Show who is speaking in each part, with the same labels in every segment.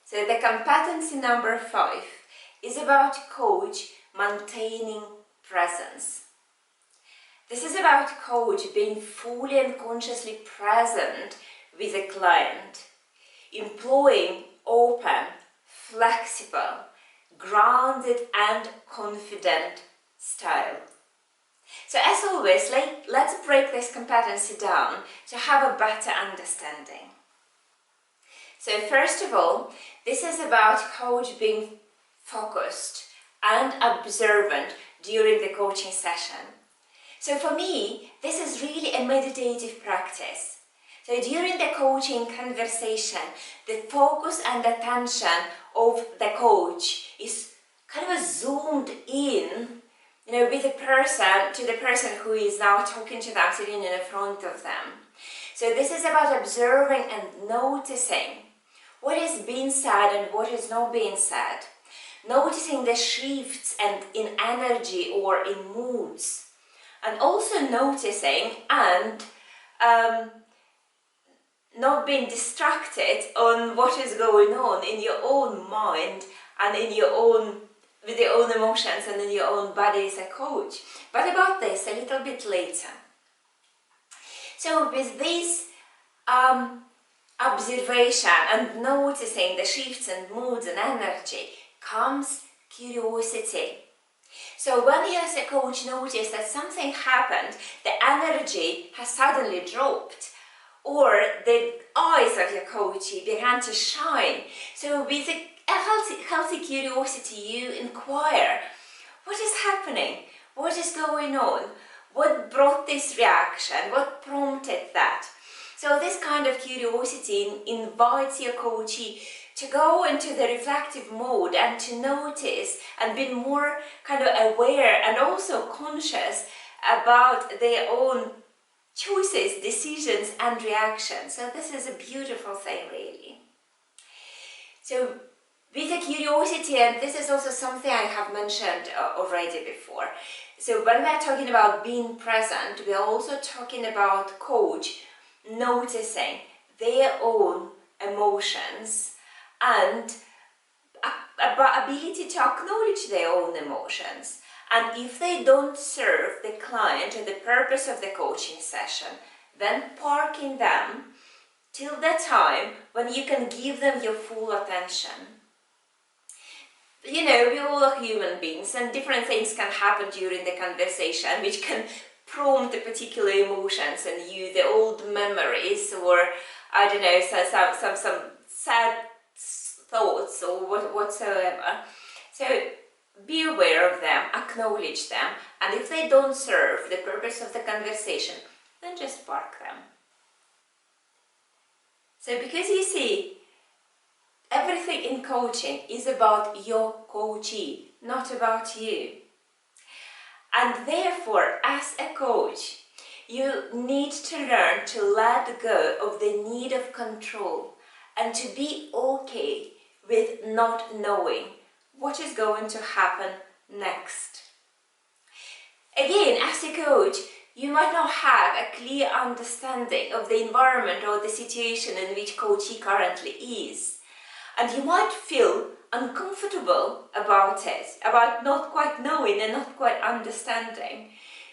Speaker 1: So the competency number 5 is about coach maintaining presence. This is about coach being fully and consciously present with a client, employing open, flexible, grounded and confident style. So as always, let's break this competency down to have a better understanding. So first of all, this is about coach being focused and observant during the coaching session. So for me, this is really a meditative practice. So during the coaching conversation, the focus and attention of the coach is kind of zoomed in, with the person, to the person who is now talking to them, sitting in front of them. So this is about observing and noticing what is being said and what is not being said. Noticing the shifts and in energy or in moods. And also noticing and not being distracted on what is going on in your own mind and with your own emotions and in your own body as a coach. But about this a little bit later. So with this observation and noticing the shifts and moods and energy comes curiosity. So when you as a coach notice that something happened, the energy has suddenly dropped, or the eyes of your coachee began to shine. So with a healthy curiosity, you inquire, what is happening? What is going on? What brought this reaction? What prompted that? So this kind of curiosity invites your coachee to go into the reflective mode and to notice and be more kind of aware and also conscious about their own choices, decisions and reactions. So this is a beautiful thing, really. So with the curiosity, and this is also something I have mentioned already before. So when we're talking about being present, we are also talking about coach noticing their own emotions and ability to acknowledge their own emotions. And if they don't serve the client or the purpose of the coaching session, then parking them till the time when you can give them your full attention. We all are human beings and different things can happen during the conversation which can prompt the particular emotions in you, the old memories, or I don't know, some sad thoughts or whatsoever. So be aware of them, acknowledge them, and if they don't serve the purpose of the conversation, then just park them. So because you see, everything in coaching is about your coachee, not about you. And therefore, as a coach, you need to learn to let go of the need of control and to be okay with not knowing what is going to happen next. Again, as a coach, you might not have a clear understanding of the environment or the situation in which coachee currently is. And you might feel uncomfortable about it, about not quite knowing and not quite understanding.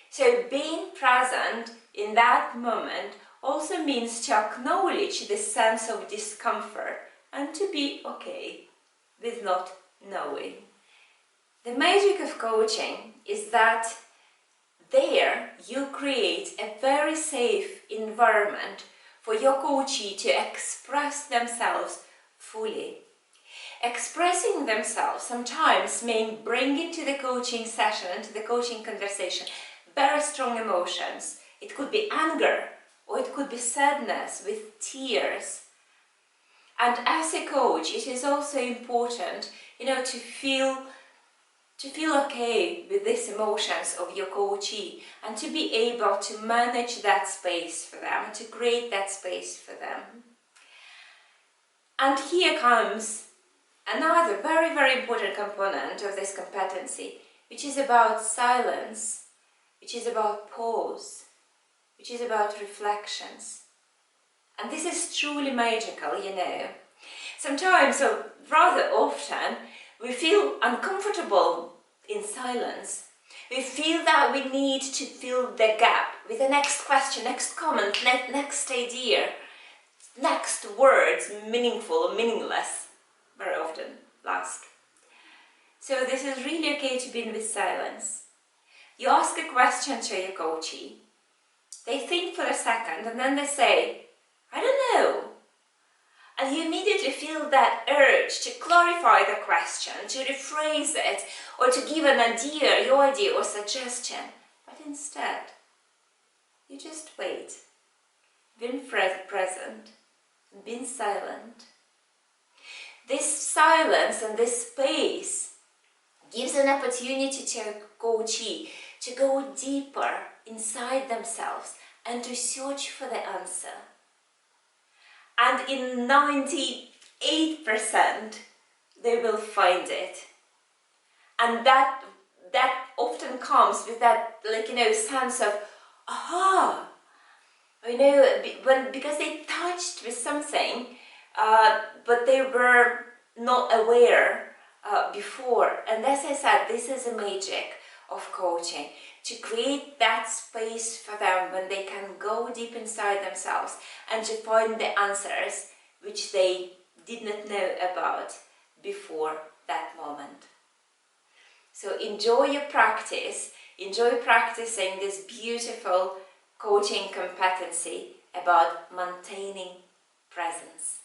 Speaker 1: So being present in that moment also means to acknowledge this sense of discomfort and to be okay with not knowing. The magic of coaching is that there you create a very safe environment for your coachee to express themselves fully. Expressing themselves sometimes may bring into the coaching session, into the coaching conversation, very strong emotions. It could be anger, or it could be sadness with tears. And as a coach, it is also important, to feel okay with these emotions of your coachee and to be able to manage that space for them, to create that space for them. And here comes another very, very important component of this competency, which is about silence, which is about pause, which is about reflections. And this is truly magical, Sometimes rather often we feel uncomfortable in silence. We feel that we need to fill the gap with the next question, next comment, next idea, next words, meaningful or meaningless, very often last. So this is really okay to be in with silence. You ask a question to your coachee, they think for a second and then they say, I don't know. And you immediately feel that urge to clarify the question, to rephrase it, or to give an idea, your idea or suggestion. But instead, you just wait, being present, being silent. This silence and this space gives an opportunity to a coachee to go deeper inside themselves and to search for the answer. And in 98%, they will find it. And that often comes with that, sense of, aha, because they touched with something, but they were not aware before. And as I said, this is the magic of coaching, to create that space for them when they can go deep inside themselves and to find the answers which they did not know about before that moment. So enjoy your practice, enjoy practicing this beautiful coaching competency about maintaining presence.